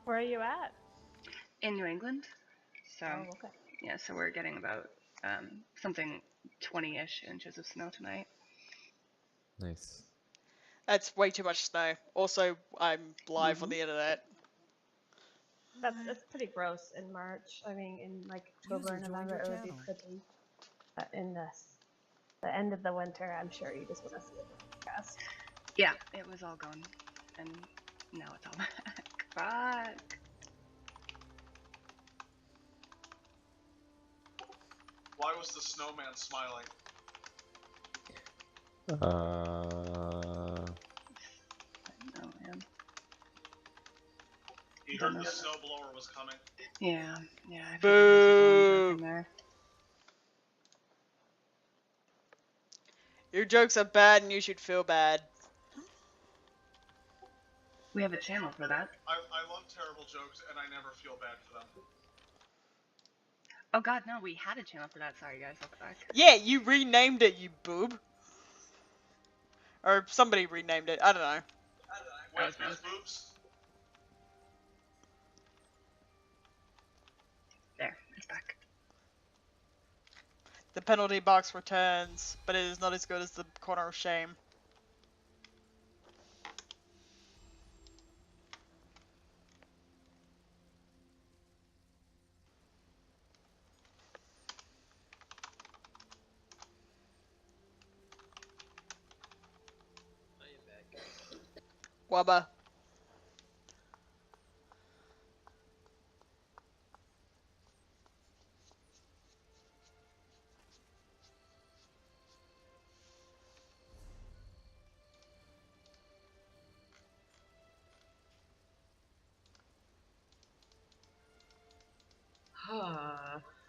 Where are you at? In New England. So, Oh, okay. yeah, so we're getting about something 20-ish inches of snow tonight. Nice. That's way too much snow. Also, I'm live on the internet. That's pretty gross in March. I mean, in like October, November, it would be pretty. But in the end of the winter, I'm sure you just want to see it fast. Yeah, it was all gone, and now it's all back. Why was the snowman smiling? I don't know, man. He heard the snowblower was coming. Yeah, yeah. I Boo! There. Your jokes are bad and you should feel bad. We have a channel for that. I love terrible jokes and I never feel bad for them. Oh god, no, we had a channel for that. Sorry guys, I'll go back. Yeah, you renamed it, you boob. Or somebody renamed it, I don't know. Wait, there's boobs? There, it's back. The penalty box returns, but it is not as good as the corner of shame. Wubba.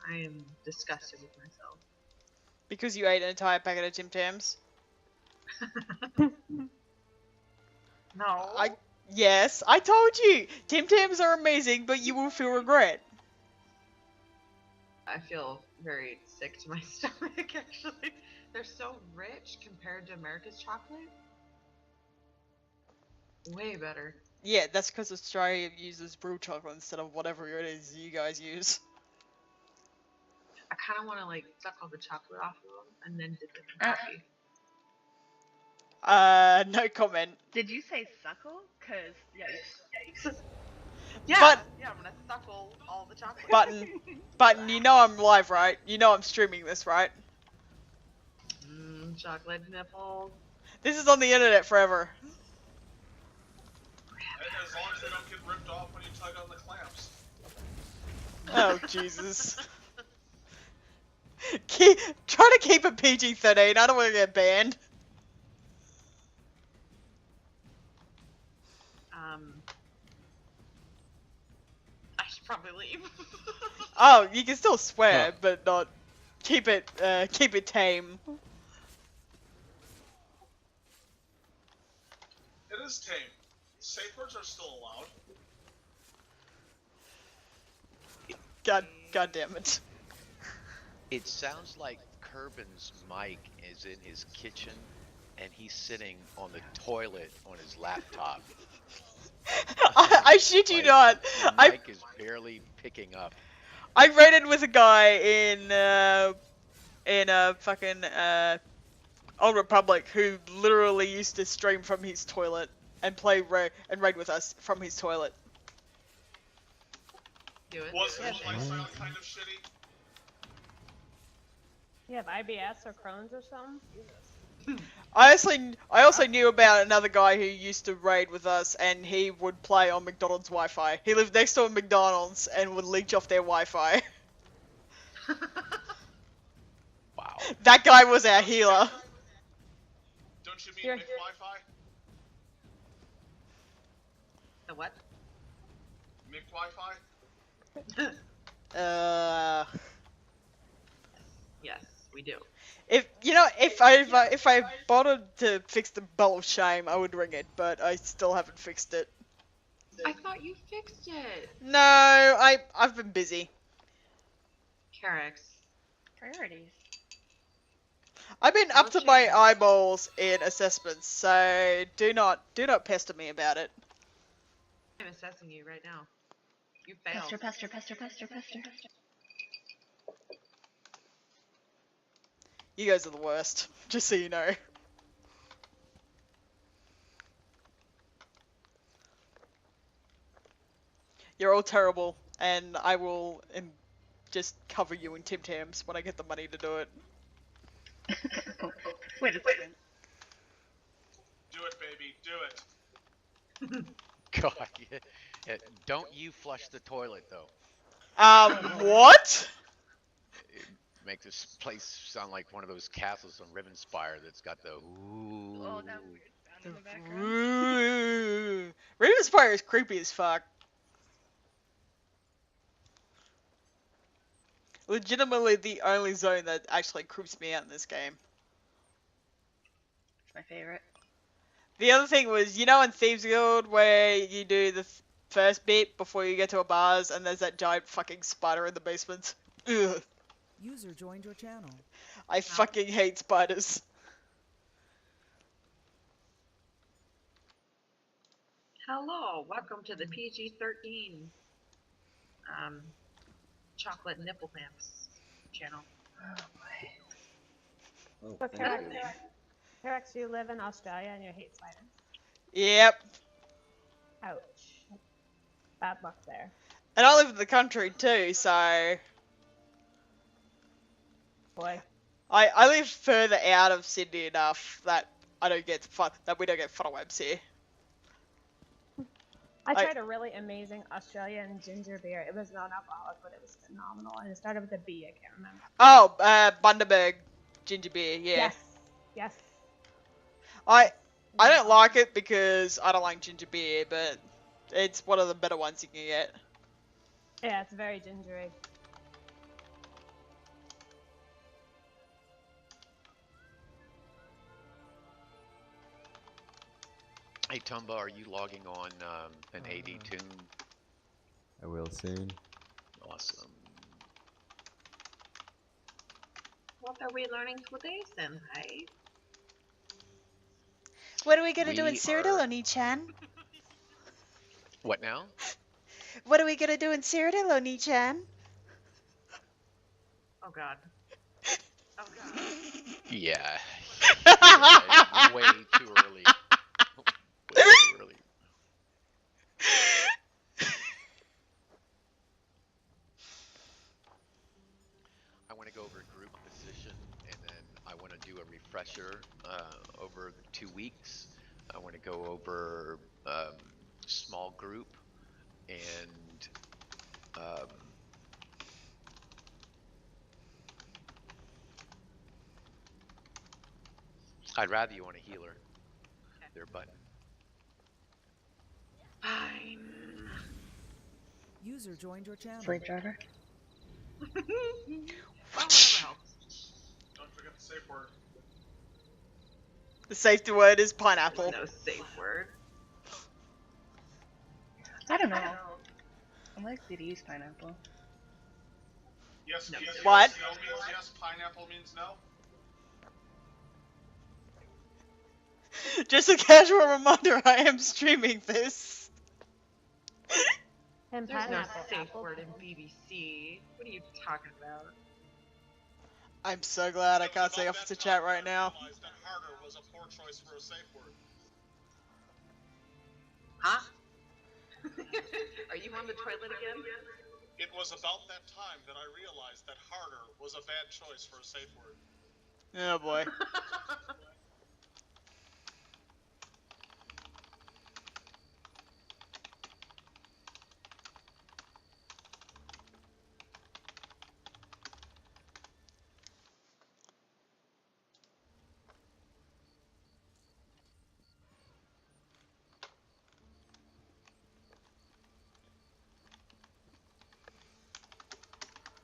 I am disgusted with myself. Because you ate an entire packet of Tim Tams? No. Yes, I told you! Tim Tams are amazing, but you will feel regret. I feel very sick to my stomach, actually. They're so rich compared to America's chocolate. Way better. Yeah, that's because Australia uses brew chocolate instead of whatever it is you guys use. I kind of want to, like, suck all the chocolate off of them and then dip it in coffee. No comment. Did you say suckle? Cause yikes. Yeah, But- yeah, I'm gonna suckle all the chocolate. Button, you know I'm live, right? You know I'm streaming this, right? Chocolate nipples. This is on the internet forever. As long as they don't get ripped off when you tug on the clamps. Oh, Jesus. Try to keep it PG-13, I don't want to get banned. I should probably leave. Oh, you can still swear, but not... Keep it tame. It is tame. Safe words are still allowed. God damn it. It sounds like Kerbin's mic is in his kitchen and he's sitting on the toilet on his laptop. I shit you not. The mic is barely picking up. I raided with a guy in fucking Old Republic who literally used to stream from his toilet and play raid with us from his toilet. Do it. Was my sound kind of shitty? You have IBS or Crohn's or something? Jesus. I also knew about another guy who used to raid with us, and he would play on McDonald's Wi-Fi. He lived next to a McDonald's and would leech off their Wi-Fi. Wow. That guy was our healer. Don't you mean Here. McWi-Fi? The what? McWi-Fi? Yes, we do. If I bothered to fix the bell of shame, I would ring it, but I still haven't fixed it. I thought you fixed it. No, I've been busy. Carex. Priorities. I've been up to my eyeballs in assessments, so do not pester me about it. I'm assessing you right now. You failed. Pester. You guys are the worst, just so you know. You're all terrible, and I will just cover you in Tim Tams when I get the money to do it. Wait a second. Do it, baby. Do it. God, yeah. Don't you flush the toilet though. What? It make this place sound like one of those castles on Rivenspire that's got the ooh. Oh, that weird sound in the background. Ooh. Ravenspire is creepy as fuck. Legitimately the only zone that actually creeps me out in this game. It's my favorite. The other thing was, you know in Thieves Guild where you do the first bit before you get to a bars and there's that giant fucking spider in the basement? Ugh. User joined your channel. I fucking hate spiders. Hello, welcome to the PG-13 chocolate nipple pants channel. So Karax, you live in Australia and you hate spiders. Yep. Ouch. Bad luck there. And I live in the country too, so Boy. I live further out of Sydney enough that we don't get funnel webs here. I tried a really amazing Australian ginger beer. It was non-alcoholic, but it was phenomenal. And it started with a B, I can't remember. Oh, Bundaberg ginger beer, yeah. Yes. I don't like it because I don't like ginger beer, but it's one of the better ones you can get. Yeah, it's very gingery. Hey Tumba, are you logging on an AD tune? I will soon. Awesome. What are we learning today, Senpai? What are we gonna do We in Cyrodiil, Oni-chan? What now? What are we gonna do in Cyrodiil, Oni-chan? Oh god. Oh god. Yeah. Way too early. Way too early. I want to go over group position, and then I want to do a refresher over 2 weeks. I want to go over small group and I'd rather you want a healer. Their button. Fine. User joined your channel. Slave driver. Whatever helps. Don't forget the safe word. The safety word is pineapple. No safe word. I don't know. I'm likely to use pineapple. Yes, No. yes, What? No means yes, pineapple means no. Just a casual reminder, I am streaming this. And There's no pineapple safe apple. word in BBC. What are you talking about? I'm so glad I can't say off to chat right now. Realized that harder was a poor choice for a safe word. Huh? Are you on the toilet again? It was about that time that I realized that harder was a bad choice for a safe word. Oh boy.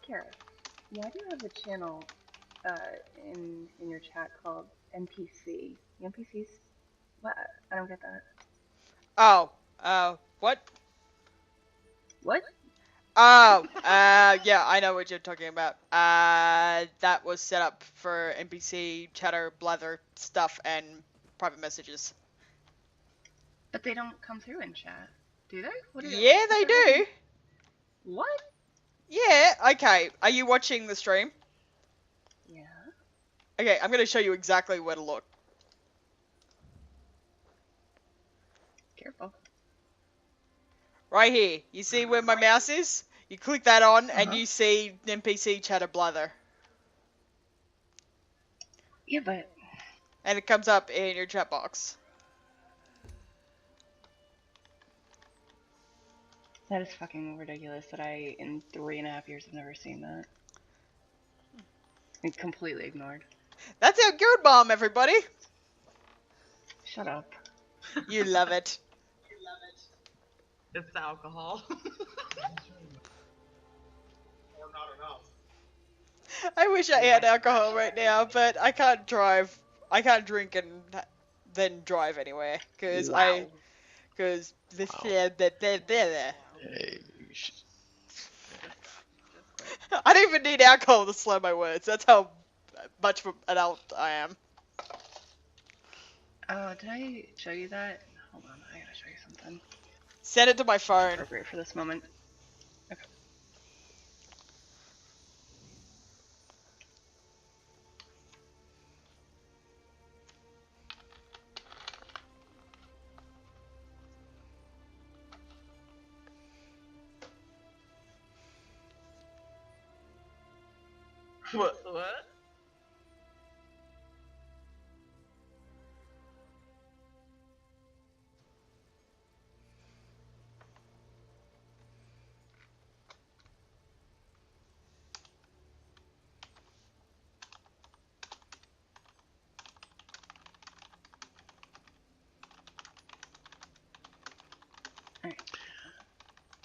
Kara, why do you have a channel in your chat called NPC? The NPCs? What? I don't get that. Oh, what? What? Oh, yeah, I know what you're talking about. That was set up for NPC chatter, blather stuff, and private messages. But they don't come through in chat, do they? What do Yeah, they do. What? Yeah, okay. Are you watching the stream? Yeah. Okay, I'm gonna show you exactly where to look. Careful. Right here. You see where my mouse is? You click that on and Uh-huh. you see NPC chatter blather. Yeah, but And it comes up in your chat box. that is fucking ridiculous that I, in 3.5 years, have never seen that. And completely ignored. That's our good bomb, everybody. Shut up. You love it. It's the alcohol. Or not enough. I wish I had alcohol right now, but I can't drive. I can't drink and then drive anywhere because Wow. because this. Wow. Hey, you should- I don't even need alcohol to slow my words. That's how much of an adult I am. Oh, did I show you that? Hold on, I gotta show you something. Send it to my It's phone. appropriate for this moment. Okay. What?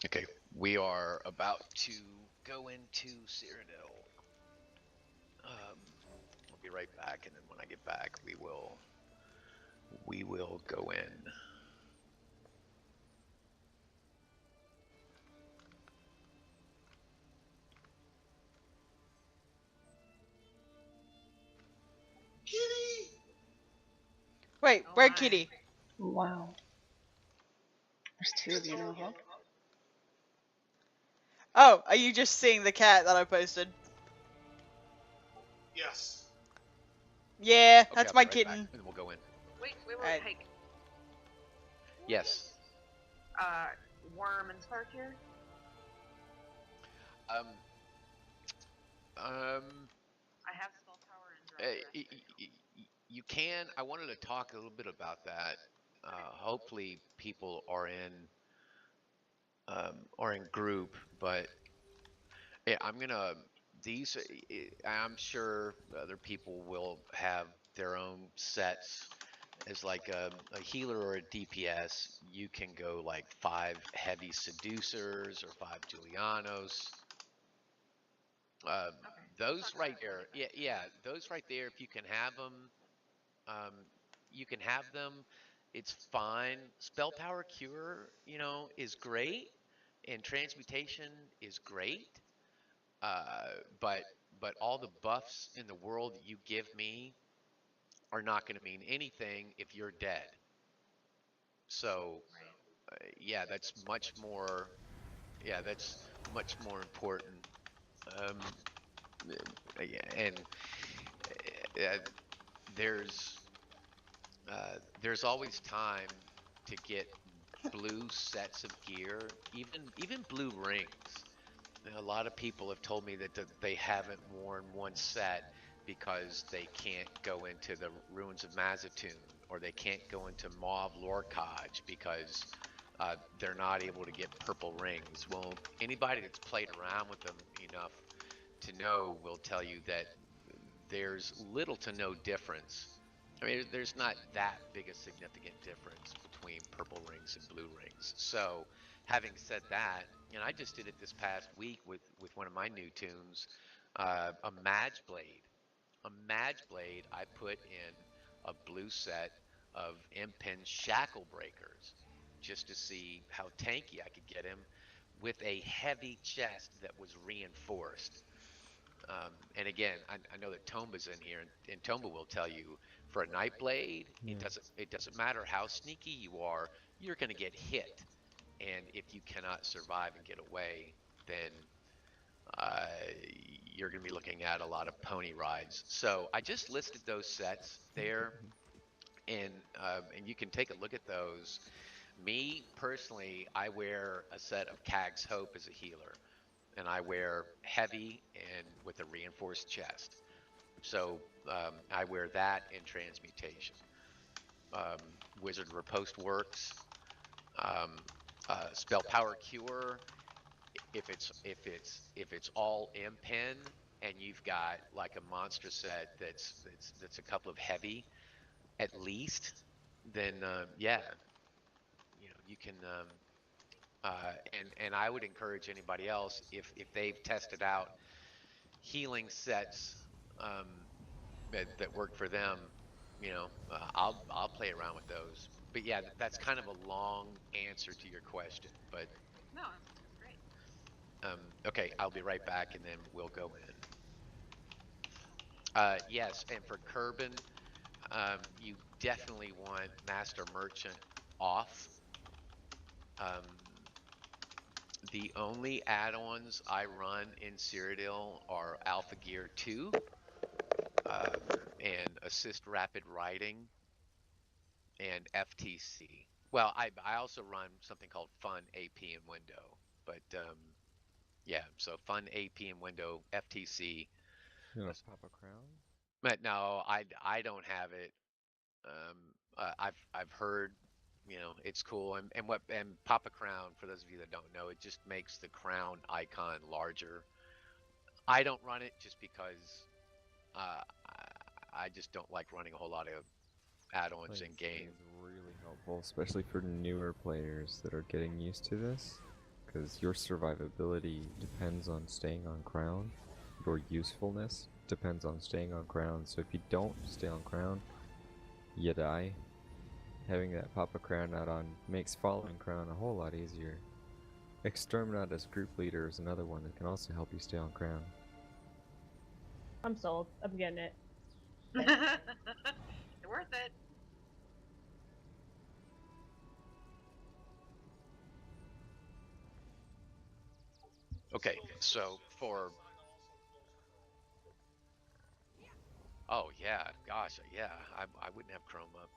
Okay, we are about to go into Cyrodiil. I'll be right back, and then when I get back, we will go in. Wait, Oh where my. Kitty? Wow. There's 2 of you now, huh? Oh, are you just seeing the cat that I posted? Yes. Yeah, Okay, that's I'll my be right kitten. back, and then we'll go in. Wait, Alright. hey, Yes. Worm and Spark here? Um. I have spell power and director. You can. I wanted to talk a little bit about that. Hopefully, people are in group, but yeah, I'm gonna these. I'm sure other people will have their own sets. As like a healer or a DPS, you can go like 5 heavy seducers or 5 Julianos. Um, those right there, yeah, those right there. If you can have them, um, you can have them. It's fine. Spell power cure, is great, and transmutation is great. But all the buffs in the world that you give me are not going to mean anything if you're dead. So yeah, that's much more. Yeah, that's much more important. Um, and uh, there's there's always time to get blue sets of gear, even blue rings. A lot of people have told me that they haven't worn one set because they can't go into the ruins of Mazatoon, or they can't go into Mauve Lorcaj because they're not able to get purple rings. Well, anybody that's played around with them enough to know will tell you that there's little to no difference. I mean, there's not that big a significant difference between purple rings and blue rings. So, having said that, I just did it this past week with one of my new tunes, a Mage Blade. A Mage Blade, I put in a blue set of Impin Shackle Breakers just to see how tanky I could get him with a heavy chest that was reinforced. And again, I know that Tomba's in here, and Tomba will tell you for a Nightblade, it doesn't matter how sneaky you are, you're going to get hit. And if you cannot survive and get away, then you're going to be looking at a lot of pony rides. So I just listed those sets there, and you can take a look at those. Me personally, I wear a set of Kag's Hope as a healer, and I wear heavy and with a reinforced chest. So I wear that in transmutation. Wizard Riposte works. Spell Power Cure. If it's all impen and you've got like a monster set that's a couple of heavy at least, then yeah, you can. And I would encourage anybody else if they've tested out healing sets that work for them, I'll play around with those. But yeah, that's kind of a long answer to your question. But No, that's great. okay, I'll be right back, and then we'll go in. Yes, and for Kerbin, you definitely want Master Merchant off. The only add-ons I run in Cyrodiil are Alpha Gear 2 and Assist Rapid Riding and FTC. Well, I also run something called Fun AP and Window, but yeah, so Fun AP and Window, FTC. You want to pop a crown? But no, I don't have it. I've heard, it's cool, and pop a crown, for those of you that don't know, it just makes the crown icon larger. I don't run it just because I just don't like running a whole lot of add-ons in game. It's really helpful, especially for newer players that are getting used to this, because your survivability depends on staying on crown. Your usefulness depends on staying on crown. So if you don't stay on crown, you die. Having that Papa crown out on makes following crown a whole lot easier. Exterminate as group leader is another one that can also help you stay on crown. I'm sold. I'm getting it. It's worth it. Okay, so for... Oh yeah, gosh, yeah, I wouldn't have Chrome up.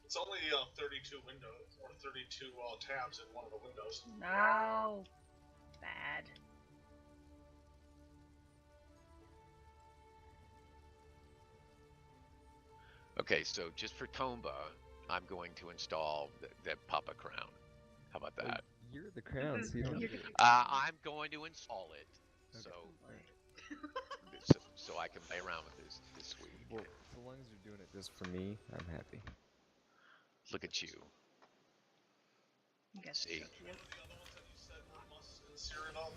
It's only 32 windows or 32 tabs in one of the windows. No. Bad. Okay, so just for Tomba, I'm going to install the Papa Crown. How about that? Well, you're the crown, so you don't get it. I'm going to install it, Okay. so I can play around with this week. Well, so long as you're doing it just for me, I'm happy. Look at you. You guys See. One of the other ones that you said were musts in Cyrodiil.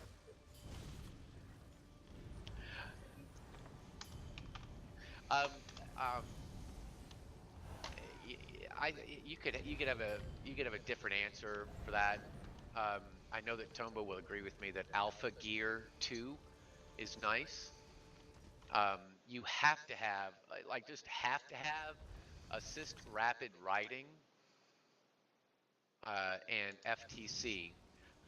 You could have a different answer for that. I know that Tomba will agree with me that Alpha Gear 2 is nice. You have to have, Assist Rapid Riding and FTC,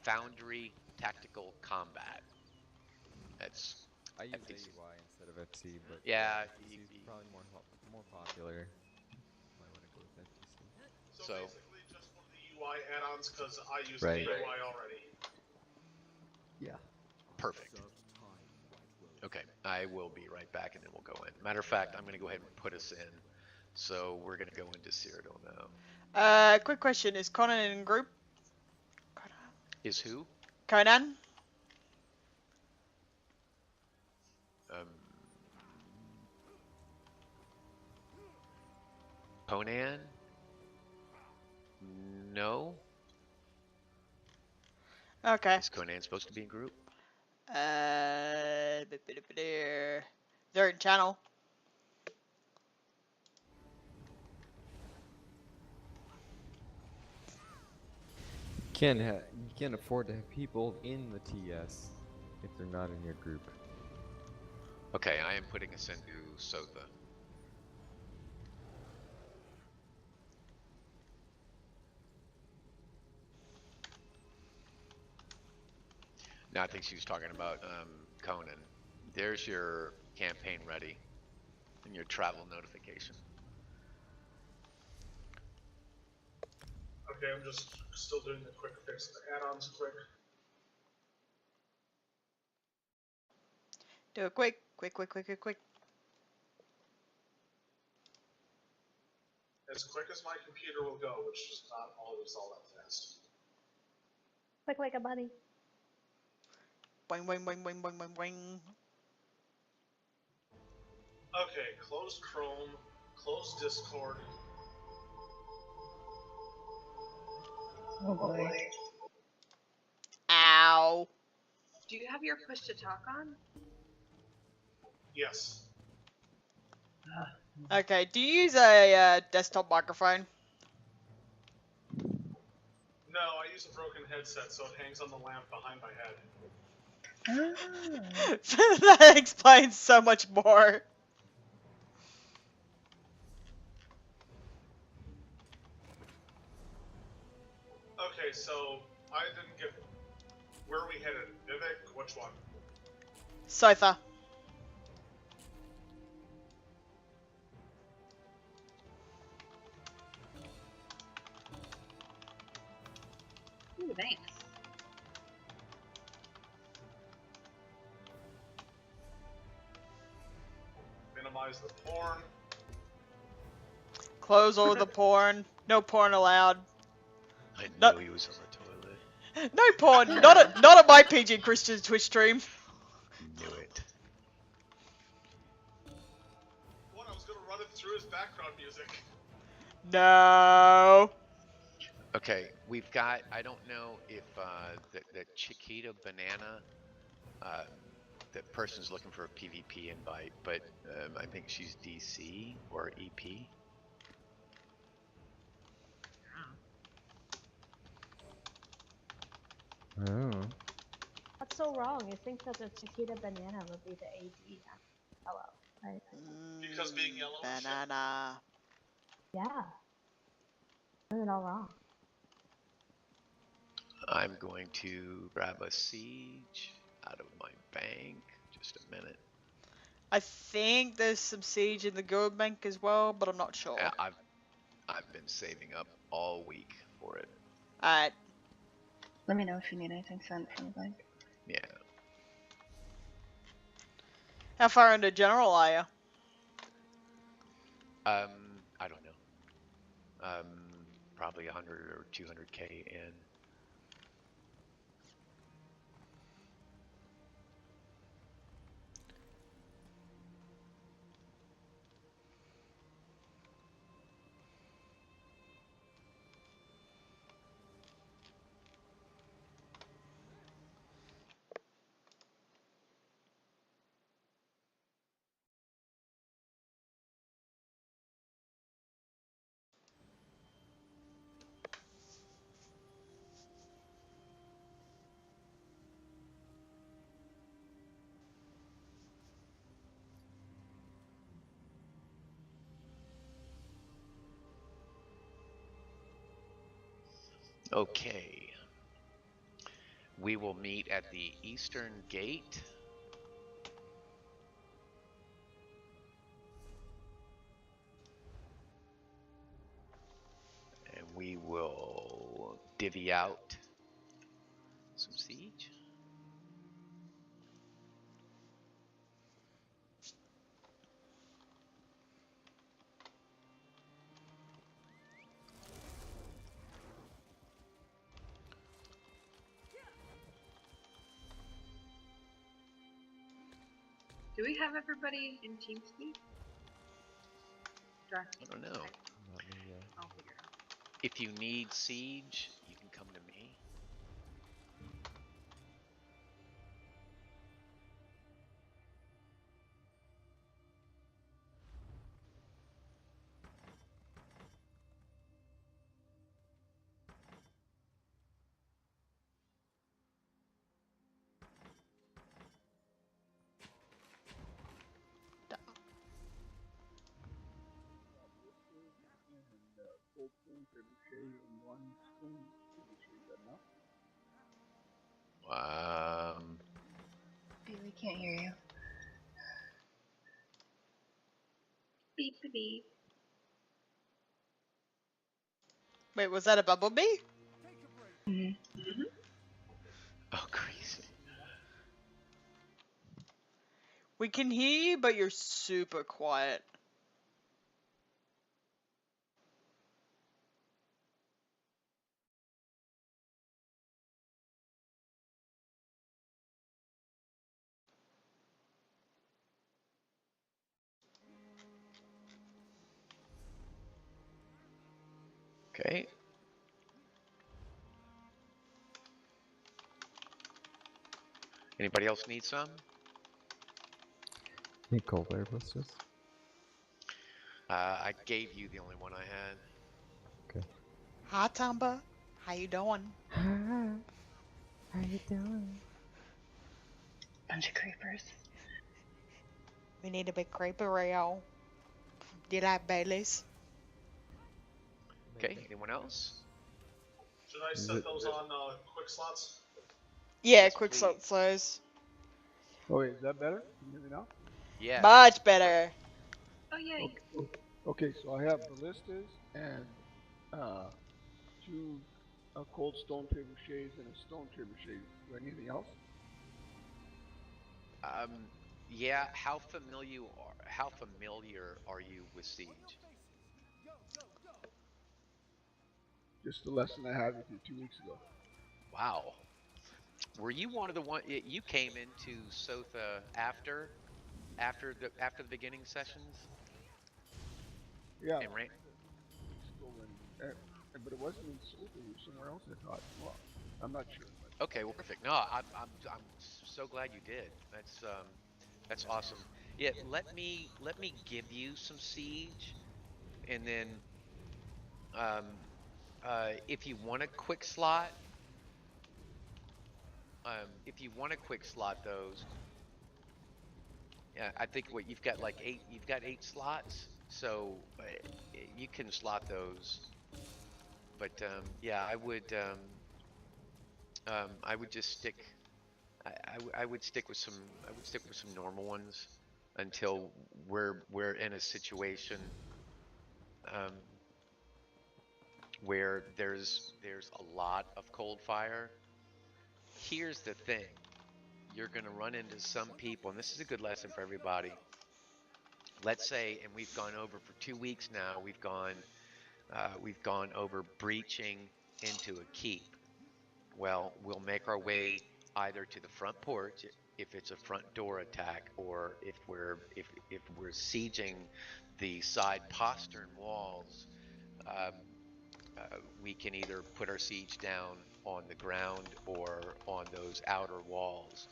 Foundry Tactical Combat. That's I use FTC. AUI instead of FC, but Yeah, FTC is probably more popular. Might want to go with FTC. So basically just one of the UI add-ons because I use Right. AUI already. Yeah. perfect. Okay, I will be right back, and then we'll go in. Matter of fact, I'm going to go ahead and put us in. So we're going to go into Cyrodiil now. Quick question: is Conan in group? Is who? Conan? Conan? No. Okay. Is Conan supposed to be in group? They're in channel. You can't afford to have people in the TS if they're not in your group. Okay, I am putting us into Sotha. No, I think she was talking about Conan. There's your campaign ready and your travel notification. Okay, I'm just still doing the quick fix, the add-ons quick. Do it quick, quick, quick, quick, quick, quick. As quick as my computer will go, which is not always all that fast. Quick like a bunny. Boing, boing, boing, boing, boing, boing, boing. Okay, close Chrome, close Discord. Oh boy. Ow. Do you have your push to talk on? Yes. Okay, do you use a desktop microphone? No, I use a broken headset, so it hangs on the lamp behind my head. That explains so much more. Okay, so I didn't get where are we headed. Vivek, which one? Sofa. Ooh, thanks. Minimize the porn. Close all the porn. No porn allowed. I No- knew he was on the toilet. No porn. Not at my PG Christian Twitch stream. Knew it. What? I was gonna run it through his background music. No. Okay, we've got. I don't know if the Chiquita Banana, the person's looking for a PvP invite, but I think she's DC or EP. Oh. What's so wrong? You think that the Chiquita banana would be the AD? Hello, right? Because being yellow is shit. Banana. Yeah. Doing it all wrong. I'm going to grab a siege out of my bank. Just a minute. I think there's some siege in the gold bank as well, but I'm not sure. I've been saving up all week for it. Alright. Let me know if you need anything sent from the bank. Yeah. How far into general are you? I don't know. Probably 100 or 200k in. Okay. We will meet at the eastern gate. And we will divvy out some siege. Do we have everybody in TeamSpeak? I don't know. Not me yet. I'll figure it out. If you need siege, you can come to me. can't hear you. Beep beep beep. Wait, was that a bumblebee? Mm-hmm. Oh, crazy. We can hear you, but you're super quiet. Okay. Anybody else need some? Hey, cold air blisters. I gave you the only one I had. Okay. Hi, Tamba. How you doing? Hi. How you doing? Bunch of creepers. We need a big creeper rail. Do you like Baileys? Okay, anyone else? Should I set those on quick slots? Yeah, Yes, quick please. slot size. Oh, wait, is that better? Can you hear me now? Yes. Much better. Oh yay. Okay, so I have ballistas and 2 cold stone trebuchets and a stone trebuchet. Do I need anything else? Yeah. How familiar are you with Siege? Just the lesson I had with you 2 weeks ago. Wow. Were you one of the one you came into Sotha after the beginning sessions? Yeah, And ran. 2 weeks ago but it wasn't in Seoul. It was somewhere else. I thought. Well, I'm not sure. But Okay, well, perfect. No, I'm so glad you did. That's awesome. Yeah, let me give you some Siege, and then um if you want a quick slot, those. Yeah, I think what you've got 8 slots, so you can slot those. But yeah, I would just stick. I would stick with some normal ones until we're in a situation um, where there's a lot of cold fire. Here's the thing: you're going to run into some people, and this is a good lesson for everybody. Let's say, and we've gone over for 2 weeks now. We've gone over breaching into a keep. Well, we'll make our way either to the front porch if it's a front door attack, or if we're sieging the side postern walls, um, we can either put our siege down on the ground or on those outer walls.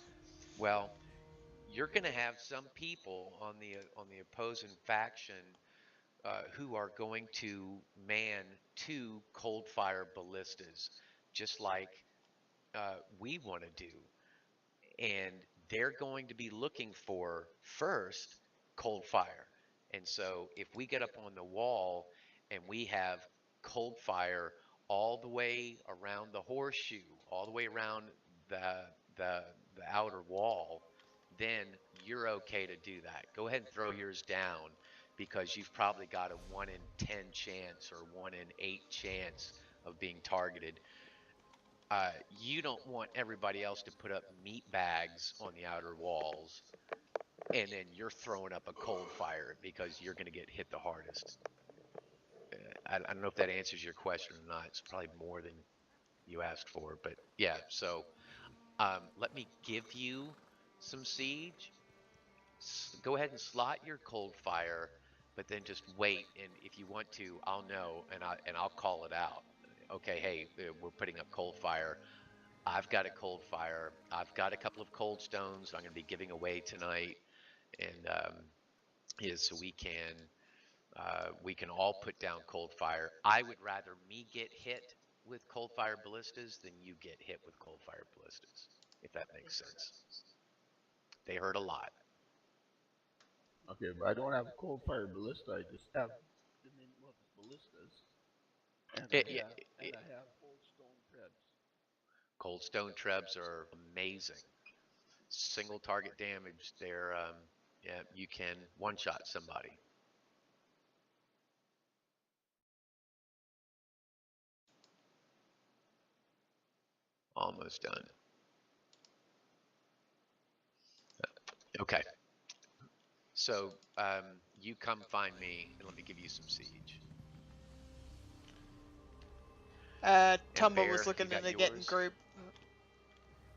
Well, you're going to have some people on the opposing faction who are going to man 2 cold fire ballistas, just like we want to do. And they're going to be looking for first cold fire. And so if we get up on the wall and we have cold fire all the way around the horseshoe, all the way around the the the outer wall, then you're okay to do that. Go ahead and throw yours down because you've probably got a 1 in 10 chance or 1 in 8 chance of being targeted. You don't want everybody else to put up meat bags on the outer walls, and then you're throwing up a cold fire because you're going to get hit the hardest. I don't know if that answers your question or not. It's probably more than you asked for, but yeah. So let me give you some siege. Go ahead and slot your cold fire, but then just wait. And if you want to, I'll know, and I'll call it out. Okay, hey, we're putting up cold fire. I've got a cold fire. I've got a couple of cold stones I'm going to be giving away tonight, and yeah, so we can all put down cold fire. I would rather me get hit with cold fire ballistas than you get hit with cold fire ballistas, if that makes sense. They hurt a lot. okay, but I don't have a cold fire ballista. I just have the name of ballistas, and It, I it, have it, cold stone trebs. Cold stone trebs are amazing. single target damage, they're yeah, you can one-shot somebody. Almost done. Okay. So you come find me and let me give you some siege. Tumble Bear, was looking you got into getting yours? group.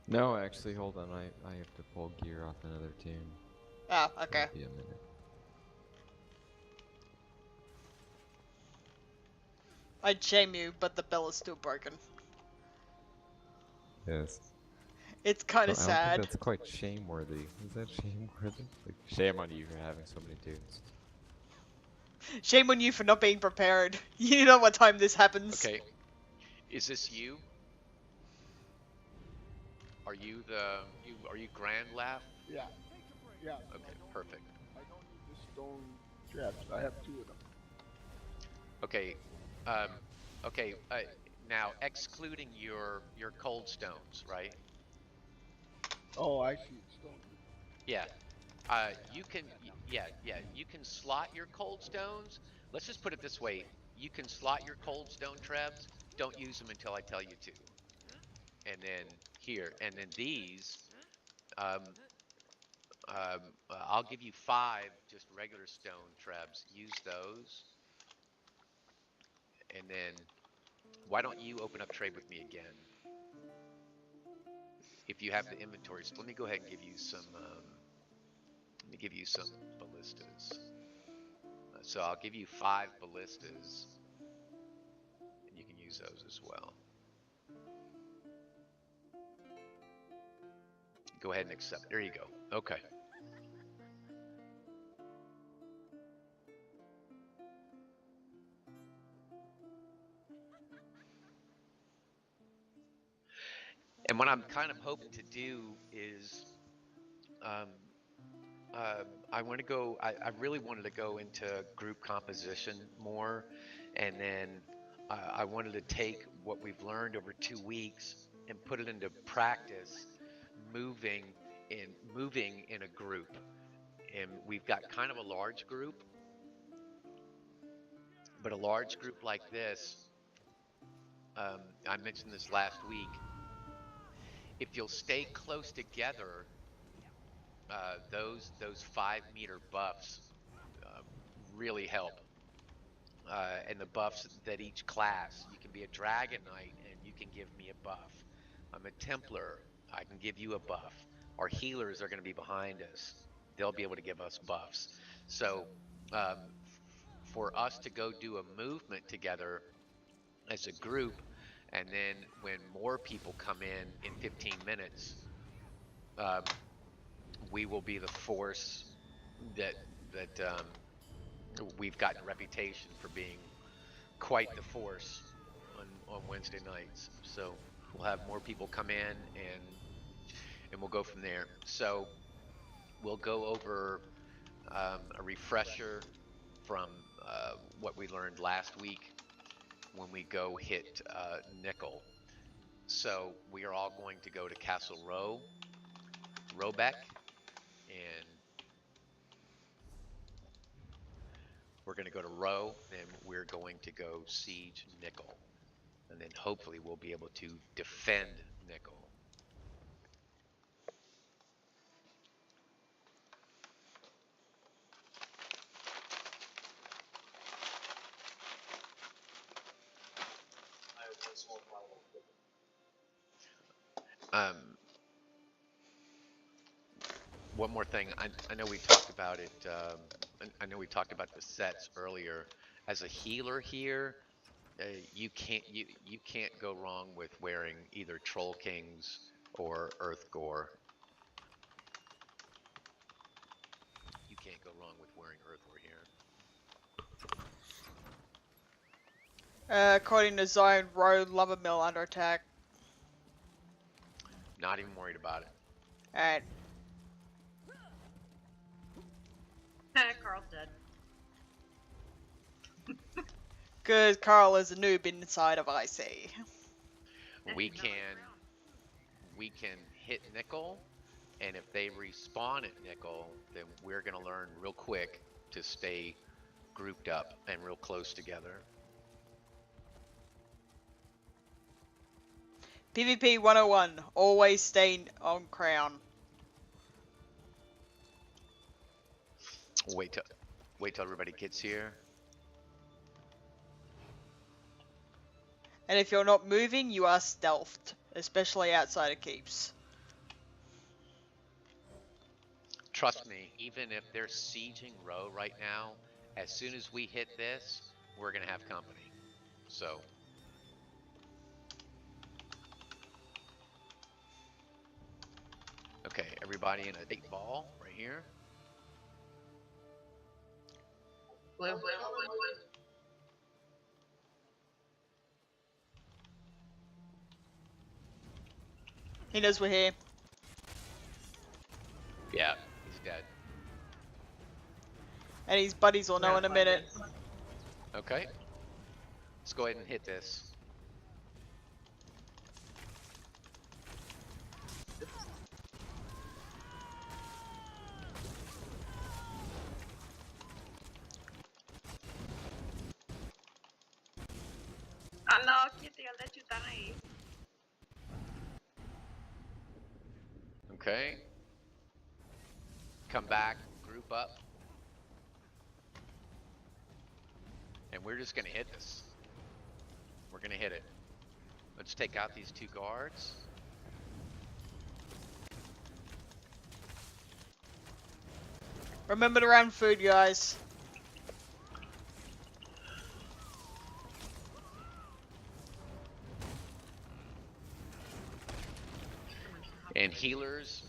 No, actually, hold on. I have to pull gear off another tune. Ah, okay. It'll be a minute. I'd shame you, but the bell is still broken. Yes. It's kind of Well, I don't think sad. that's quite shame-worthy. Is that shame-worthy? Like, shame on you for having so many tunes. Shame on you for not being prepared. You know what time this happens. Okay. Is this you? Are you are you Grand Laugh? Yeah. Yeah. Okay, perfect. I don't need the stone traps. I have 2 of them. Okay. Okay. Now excluding your cold stones, right? Oh, I see. Stone. Yeah. You can you can slot your cold stones. Let's just put it this way: you can slot your cold stone trebs. Don't use them until I tell you to. And then here, and then these. Um, I'll give you 5 just regular stone trebs. Use those. And then, why don't you open up trade with me again? If you have the inventory, so let me go ahead and give you some. Let me give you some ballistas. So I'll give you 5 ballistas, and you can use those as well. Go ahead and accept. There you go. Okay. And what I'm kind of hoping to do is, I want to go. I really wanted to go into group composition more, and then I wanted to take what we've learned over 2 weeks and put it into practice, moving in a group. And we've got kind of a large group, but a large group like this. I mentioned this last week. If you'll stay close together, those 5-meter buffs really help. And the buffs that each class, you can be a Dragon Knight and you can give me a buff. I'm a Templar, I can give you a buff. Our healers are going to be behind us. They'll be able to give us buffs. So for us to go do a movement together as a group, and then when more people come in 15 minutes, we will be the force that we've gotten a reputation for being quite the force on Wednesday nights. So we'll have more people come in, and we'll go from there. So we'll go over a refresher from what we learned last week when we go hit Nickel. So we are all going to go to Castle Robeck, and we're going to go to Row, then we're going to go siege Nickel. And then hopefully we'll be able to defend Nickel. One more thing, I know we talked about it. I know we talked about the sets earlier. As a healer here, you can't go wrong with wearing either Troll Kings or Earth Gore. You can't go wrong with wearing Earth Gore here. According to Zion Road, Lumber Mill under attack. Not even worried about it. Alright. Carl's dead. Good, Carl is a noob inside of IC. We can hit Nickel, And if they respawn at nickel, then we're gonna learn real quick to stay grouped up and real close together. PvP 101, always stay on crown. Wait till everybody gets here. And if you're not moving, you are stealthed, especially outside of keeps. Trust me, even if they're sieging row right now, as soon as we hit this, we're gonna have company. So. Okay, everybody in a 8 ball right here. Blue. He knows we're here. Yeah, he's dead. And his buddies will know in a minute. Okay. Let's go ahead and hit this. Oh no, Kitty, I'll let you die. Okay. Come back, group up. And we're just gonna hit this. We're gonna hit it. Let's take out these 2 guards. Remember to round food, guys. And healers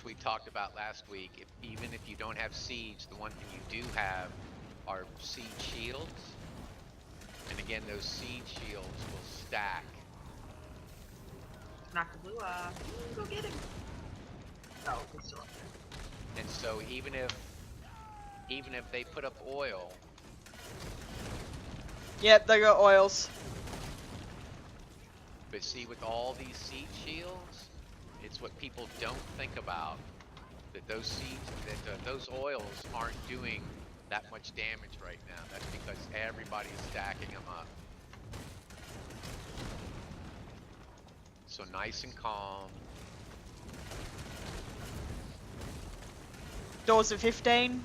we talked about last week. Even if you don't have siege, the one thing you do have are siege shields. And again, those siege shields will stack. Knock the blue off. Go get him. Oh, he's still up there. And so even if they put up oil, Yep, they got oils. but see, with all these siege shields, it's what people don't think about, that those oils aren't doing that much damage right now. That's because everybody's stacking them up. So nice and calm. Doors at 15.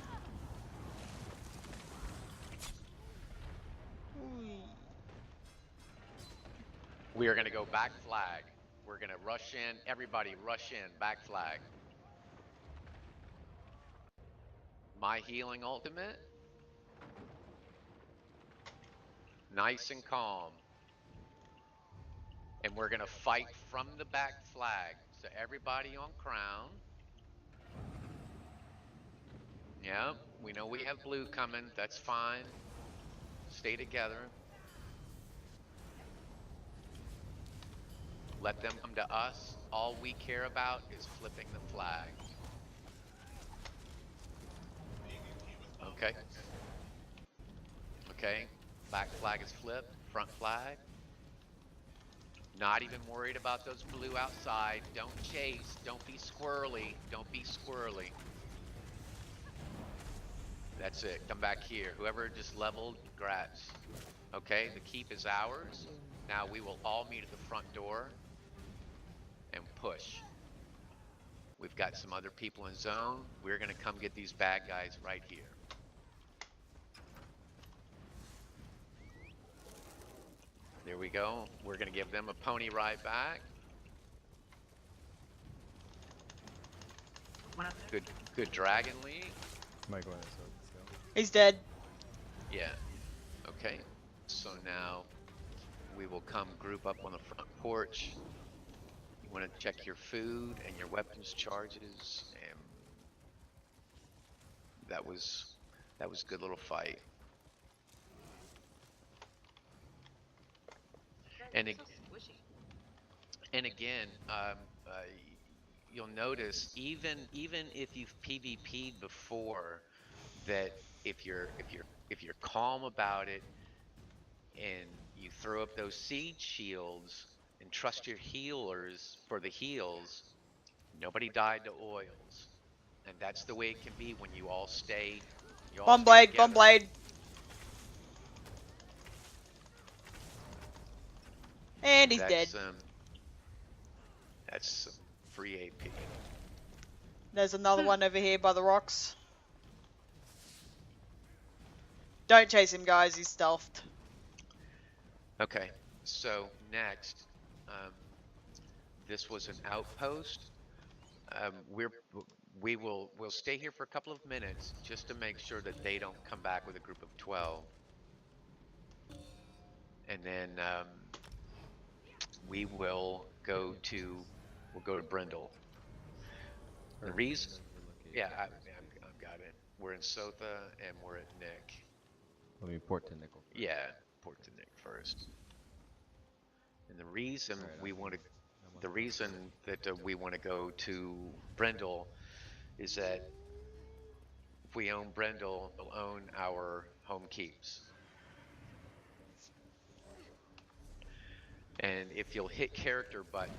We are going to go back flag. We're going to rush in. Everybody rush in. Back flag. My healing ultimate. Nice and calm. And we're going to fight from the back flag. So everybody on crown. Yeah, we know we have blue coming. That's fine. Stay together. Let them come to us. All we care about is flipping the flag. Okay. Okay. Back flag is flipped. Front flag. Not even worried about those blue outside. Don't chase. Don't be squirrely. Don't be squirrely. That's it. Come back here. Whoever just leveled, grats. Okay, the keep is ours. Now we will all meet at the front door and push. We've got some other people in zone. We're gonna come get these bad guys right here. There we go. We're gonna give them a pony ride back. Good dragon lead. Might go ahead, He's dead. Yeah. Okay. So now we will come group up on the front porch. You want to check your food and your weapons charges, and that was a good little fight. And again, you'll notice even if you've PvP'd before, that if you're calm about it and you throw up those siege shields and trust your healers for the heals, Nobody died to oils. And that's the way it can be when you all stay Bomb blade, together. bomb blade. And he's dead. That's some free AP. There's another one over here by the rocks. Don't chase him, guys. He's stealthed. Okay, so next, this was an outpost. We'll stay here for a couple of minutes just to make sure that they don't come back with a group of 12, and then we'll go to Brindle. The reason, yeah, I've got it. We're in Sotha and we're at Nick. Let me port to Nickel. Yeah, port to Nick first. And the reason we want to go to Brindle is that if we own Brindle, we'll own our home keeps. And if you'll hit character button,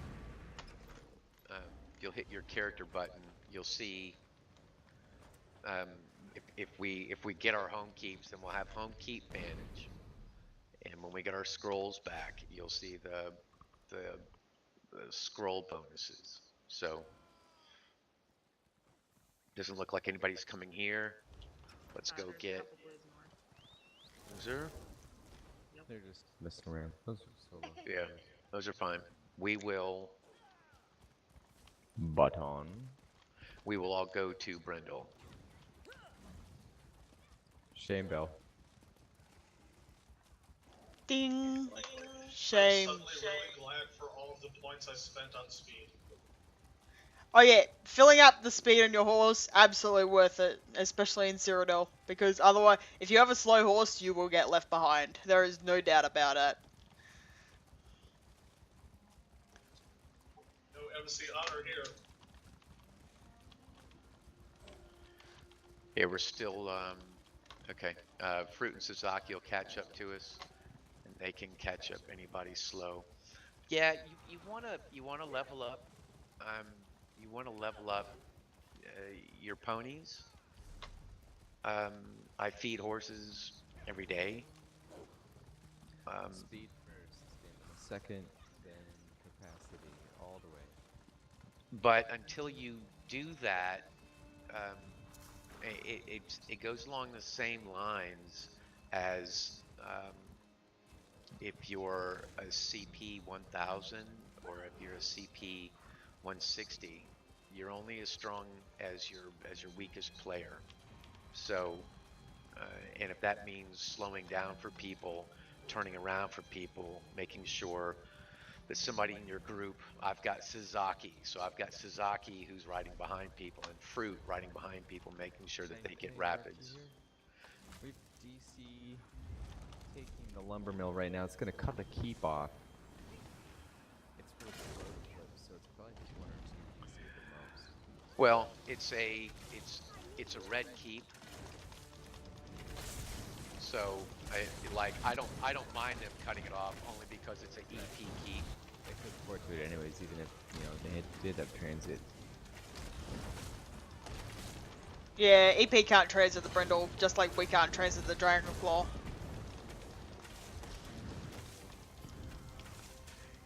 you'll see if we get our home keeps, then we'll have home keep advantage. And when we get our scrolls back, you'll see the scroll bonuses. So doesn't look like anybody's coming here. Let's go get. Is there? They're just messing around. Those are solo. Yeah, those are fine. We will all go to Brindle. Shame bell. Ding. I'm Shame. suddenly really glad for all of the points I spent on speed. Oh yeah, filling up the speed on your horse, absolutely worth it, especially in Cyrodiil, because otherwise, if you have a slow horse, you will get left behind. There is no doubt about it. No MC honor here. Yeah, we're still okay. Fruit and Sasaki will catch up to us, and they can catch up anybody slow. Yeah, you wanna level up. You want to level up your ponies. I feed horses every day. Speed first, stamina second, then capacity, all the way. But until you do that, it goes along the same lines as if you're a CP 1000 or if you're a CP 160. You're only as strong as your weakest player. So, and if that means slowing down for people, turning around for people, making sure that somebody in your group, I've got Sasaki, so I've got Sasaki who's riding behind people, and Fruit riding behind people, making sure that they get rapids. We've DC taking the lumber mill right now. It's gonna cut the keep off. It's for the road clip, so it's probably just 1 or 2 DC at the most. Well, it's a red keep. So I don't mind them cutting it off only because it's an EP keep. They could afford to it anyways, even if they did have transit. Yeah, EP can't transit the Brindle, just like we can't transit the Dragonclaw.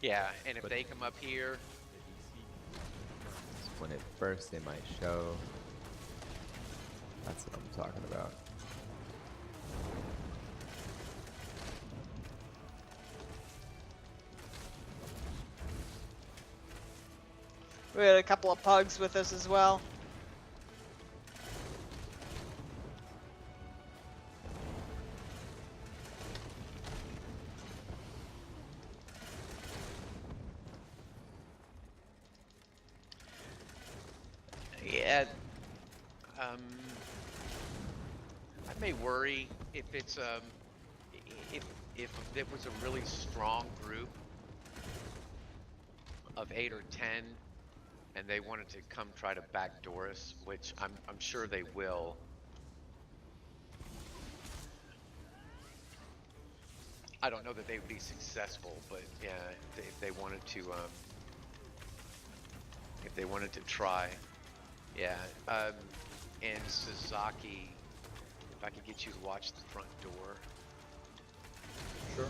Yeah, and if they come up here, When it bursts, they might show. That's what I'm talking about. We had a couple of pugs with us as well. yeah, I may worry if it's if it was a really strong group of 8 or 10, and they wanted to come try to backdoor us, which I'm sure they will. I don't know that they would be successful, but yeah, if they wanted to if they wanted to try. Yeah, and Sasaki, if I could get you to watch the front door. Sure.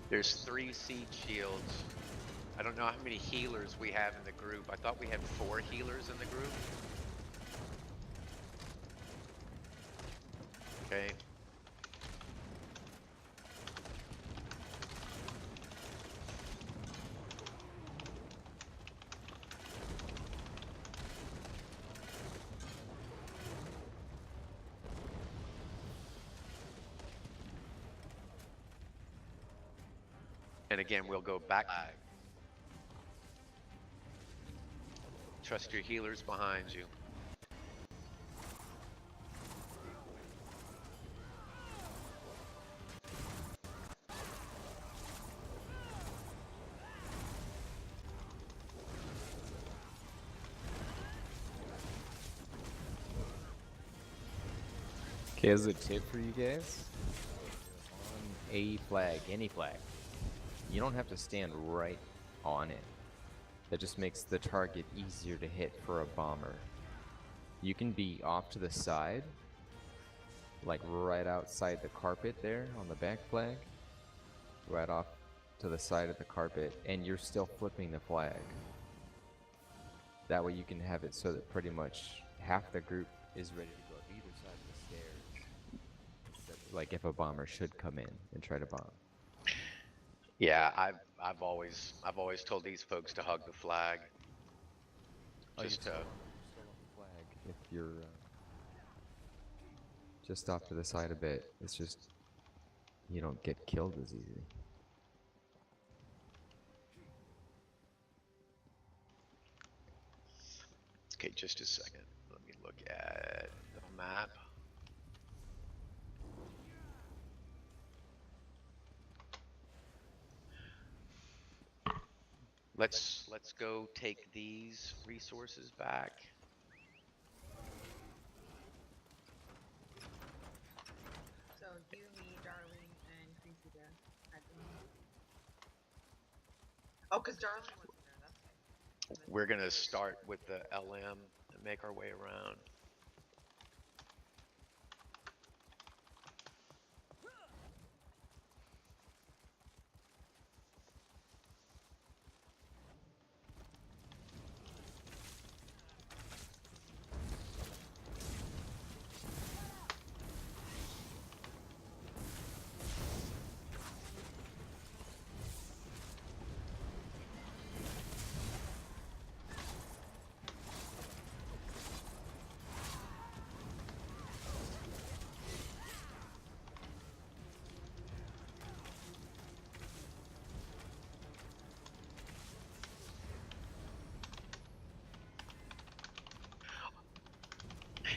There's 3 siege shields. I don't know how many healers we have in the group. I thought we had 4 healers in the group. Okay. And again, we'll go back. Trust your healers behind you. Okay, as a tip for you guys, on a flag, any flag, you don't have to stand right on it. That just makes the target easier to hit for a bomber. You can be off to the side, like right outside the carpet there on the back flag, right off to the side of the carpet, and you're still flipping the flag. That way you can have it so that pretty much half the group is ready to go up either side of the stairs. Like if a bomber should come in and try to bomb. Yeah, I've always told these folks to hug the flag. Just Still on the flag if you're just off to the side a bit. It's just you don't get killed as easily. Okay, just a second. Let me look at the map. Let's go take these resources back. So you, me, Darling, and Creasy there. Oh, because Darling wasn't there. That's right. We're gonna start with the LM and make our way around.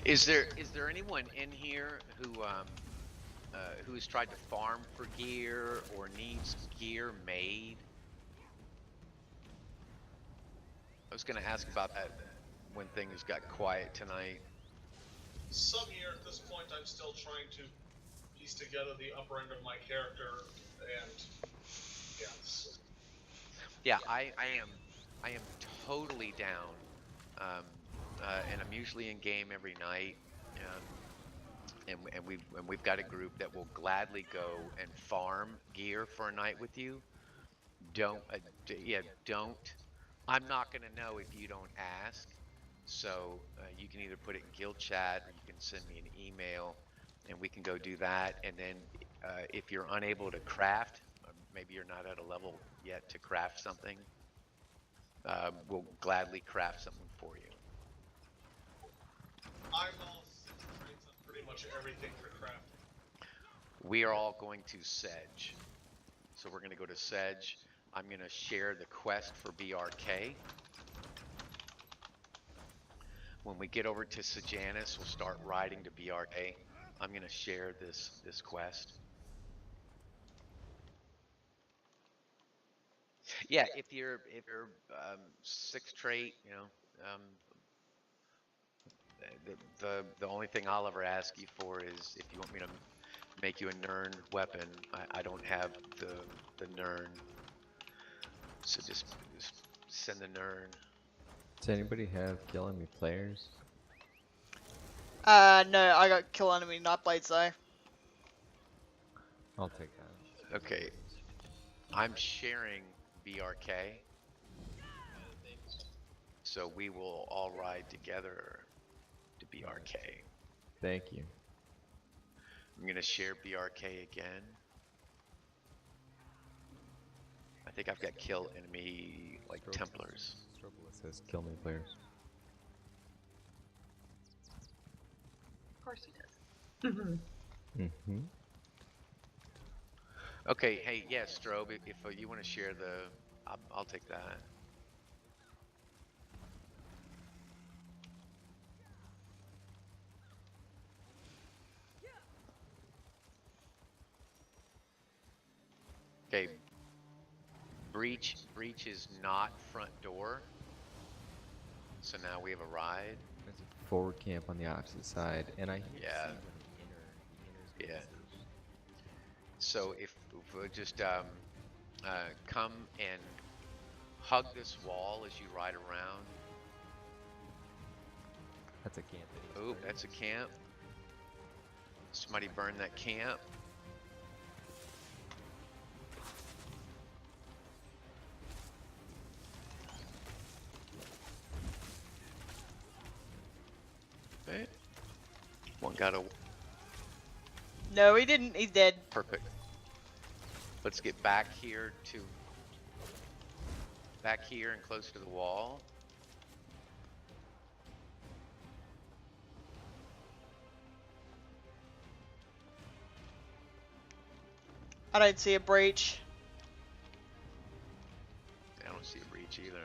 Is there anyone in here who has tried to farm for gear or needs gear made? I was gonna ask about that when things got quiet tonight. Some year at this point, I'm still trying to piece together the upper end of my character, and yes. Yeah, I am totally down, and I'm usually in game every night, and we've got a group that will gladly go and farm gear for a night with you. Don't don't. I'm not gonna know if you don't ask. So you can either put it in guild chat or you can send me an email, and we can go do that. And then if you're unable to craft, or maybe you're not at a level yet to craft something, we'll gladly craft something for you. I'm all 6 traits on pretty much everything for crafting. We are all going to Sedge. So we're going to go to Sedge. I'm going to share the quest for BRK. When we get over to Sejanus, we'll start riding to BRK. I'm going to share this quest. Yeah, if you're 6th trait, the only thing I'll ever ask you for is if you want me to make you a Nern weapon. I don't have the Nern, so just send the Nern. Does anybody have kill enemy players? No, I got kill enemy Nightblades though. I'll take that. Okay, I'm sharing BRK, so we will all ride together to BRK. Thank you. I'm gonna share BRK again. I think I've got kill enemy like Templars. Strobolus says kill me players. Of course he does. Mm-hmm. Okay, hey, yeah, Strobe, if you want to share I'll take that. Okay, breach is not front door, so now we have a ride. There's a forward camp on the opposite side, and I Yeah. Yeah. So if we just come and hug this wall as you ride around. That's a camp. Oh, that's a camp. Somebody burned that camp. Okay. One got a. No, he didn't. He's dead. Perfect. Let's get back here and close to the wall. I don't see a breach. I don't see a breach either.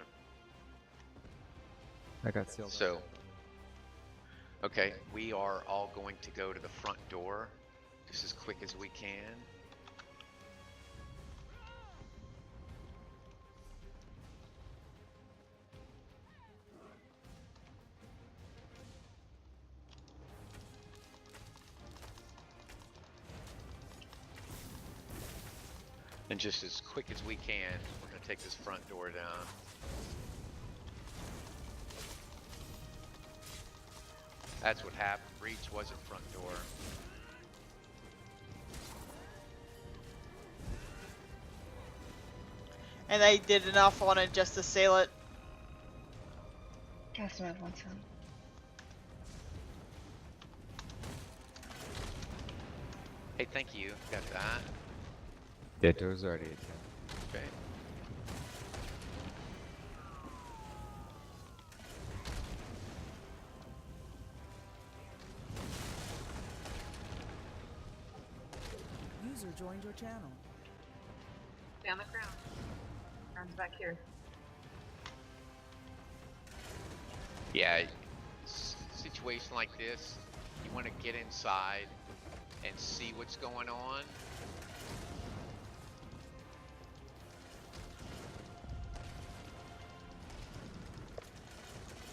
I got sealed. So, okay, we are all going to go to the front door just as quick as we can. And just as quick as we can, we're going to take this front door down. That's what happened. Breach wasn't front door. And they did enough on it just to seal it. Cast him at one time. Hey, thank you. Got that. That door's already a Okay. User joined your channel. Stay on the ground. Ground's back here. Yeah, situation like this, you want to get inside and see what's going on.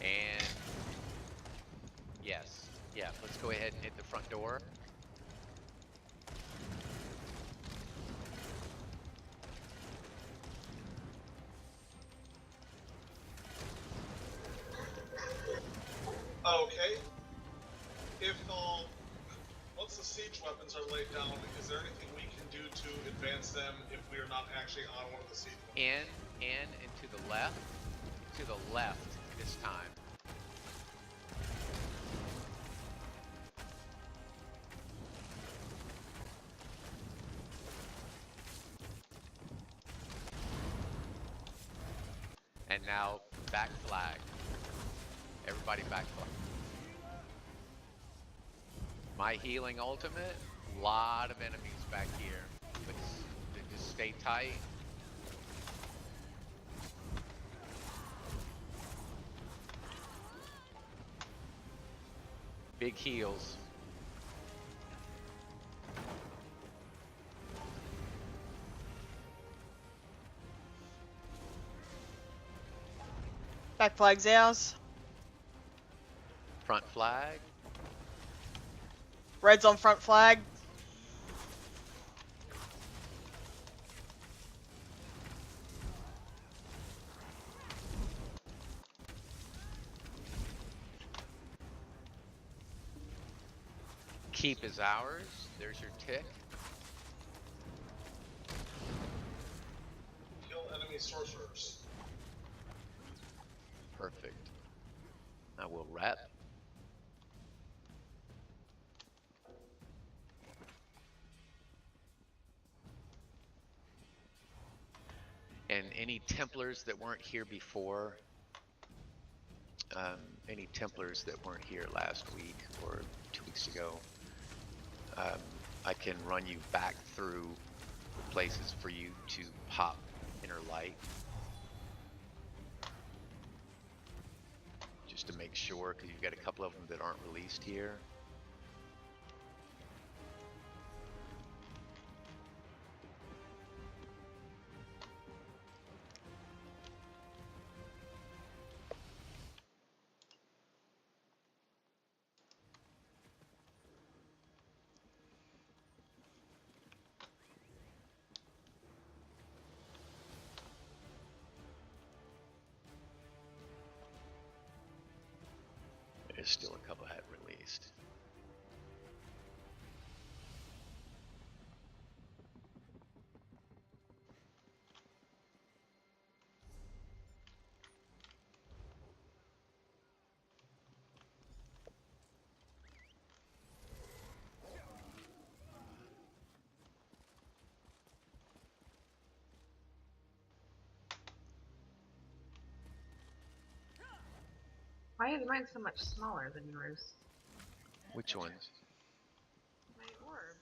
And yes, yeah, let's go ahead and hit the front door. Okay. If once the siege weapons are laid down, is there anything we can do to advance them if we are not actually on one of the siege weapons? In and to the left this time. And now back flag. Everybody back flag. My healing ultimate, lot of enemies back here. But just stay tight. Big heals. Back flag's ours. Front flag. Red's on front flag. Keep is ours. There's your tick. Kill enemy sorcerers. Perfect. I will rep. And any Templars that weren't here before, any Templars that weren't here last week or 2 weeks ago, I can run you back through the places for you to pop inner light. Just to make sure, because you've got a couple of them that aren't released here. There's still a couple hadn't released. Why is mine so much smaller than yours? Which ones? My orb.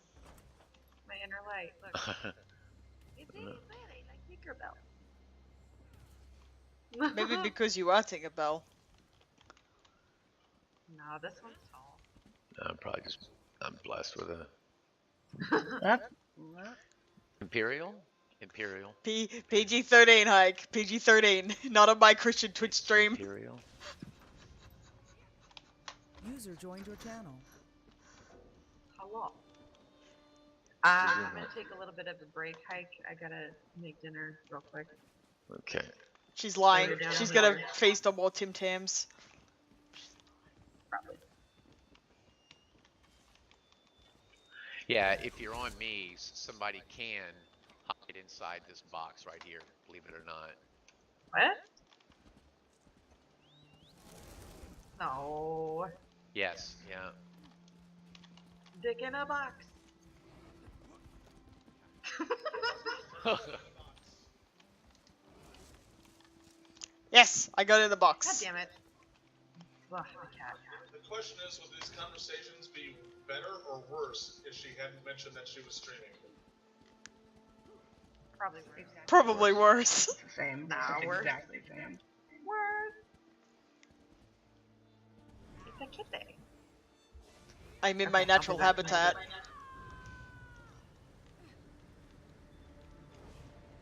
My inner light. Look. It's a very like Tinkerbell. Maybe because you are Tinkerbell. No, this one's tall. I'm blessed with a What? Imperial? Imperial. PG-13 hike. PG-13. Not on my Christian Twitch stream. Imperial. User joined your channel. Hello. I'm gonna take a little bit of a break hike. I gotta make dinner real quick. Okay. She's lying. Later down She's the gonna line. feast on more Tim Tams. Probably. Yeah, if you're on me, somebody can hide inside this box right here, believe it or not. What? No. Yes, yeah. Dick in a box. Yes, I got in the God box. damn it. Ugh, the cat. The question is, would these conversations be better or worse if she hadn't mentioned that she was streaming? Probably worse. Probably worse. It's the same. Nah, It's worse. exactly the same. Worse. It's a kitty. I'm in Okay, my I'll be natural back in a habitat. minute.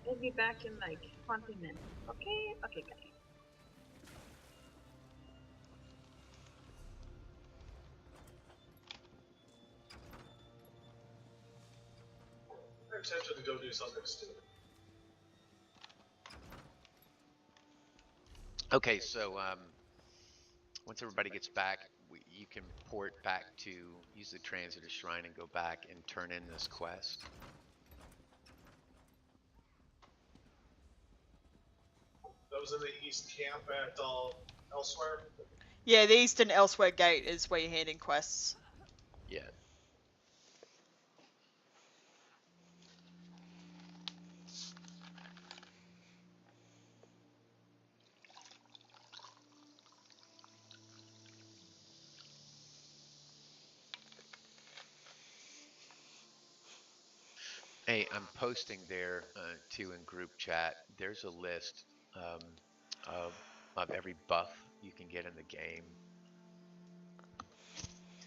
I'll be back in like 20 minutes. Okay? Okay, guys. I'm tempted to go do something stupid. Okay, so once everybody gets back, you can port back to use the transitor shrine and go back and turn in this quest. That was in the East Camp at elsewhere. Yeah, the Eastern Elsewhere Gate is where you're handing quests. Yeah. Hey, I'm posting there too in group chat. There's a list of every buff you can get in the game.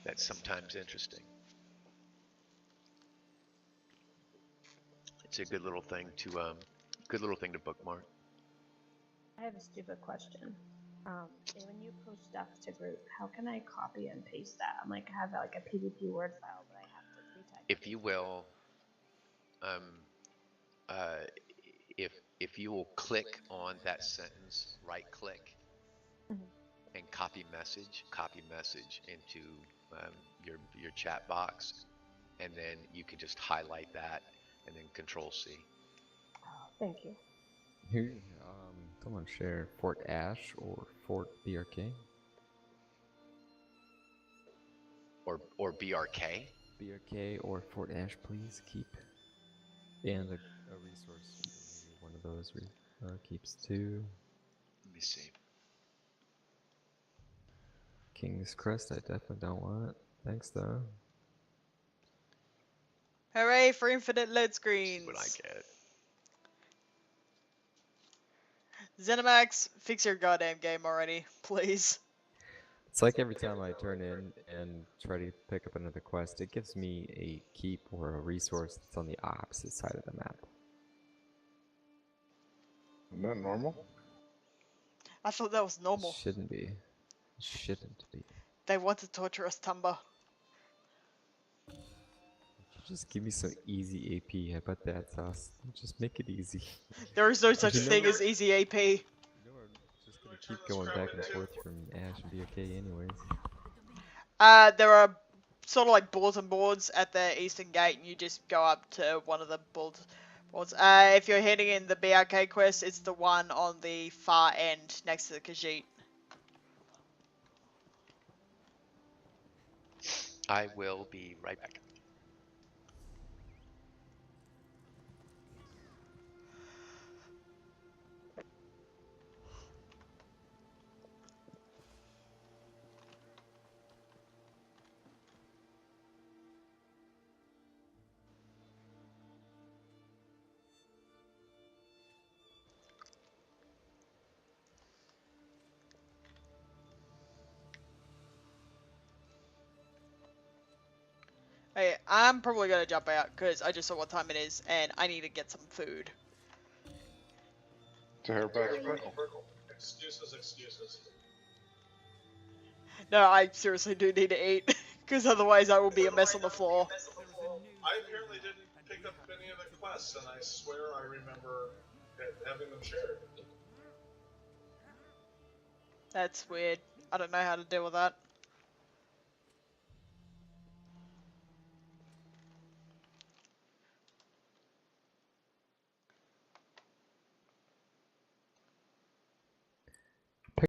That's sometimes interesting. It's a good little thing to bookmark. I have a stupid question. when you post stuff to group, how can I copy and paste that? I'm like, I have like a PvP word file, but I have to retag. If you will, um, uh, if you will click on that sentence, right click, Mhm. and copy message into your chat box, and then you can just highlight that and then Control C. Oh, thank you. Here, someone share Fort Ash or Fort BRK. Or BRK. BRK or Fort Ash, please keep. And a resource. Maybe one of those keeps too. Let me see. King's Crest, I definitely don't want. Thanks though. Hooray for infinite load This screens. is what I get. Zenimax, fix your goddamn game already, please. It's like every time I turn in and try to pick up another quest, it gives me a keep or a resource that's on the opposite side of the map. Isn't that normal? I thought that was normal. Shouldn't be. Shouldn't be. They want to torture us, Tumba. Just give me some easy AP. How about that, Sauce? Just make it easy. There is no such You know thing what? as easy AP. You know I'm just gonna keep going back and forth from Ash and BRK anyways. There are sort of like bulletin boards at the eastern gate, and you just go up to one of the bulletin boards. If you're heading in the BRK quest, it's the one on the far end next to the Khajiit. I will be right back. Hey, I'm probably gonna jump out because I just saw what time it is, and I need to get some food. To her back sprinkle. Excuses, excuses. No, I seriously do need to eat, because otherwise I will be a mess on the floor. I apparently didn't pick up any of the quests, and I swear I remember having them shared. That's weird. I don't know how to deal with that.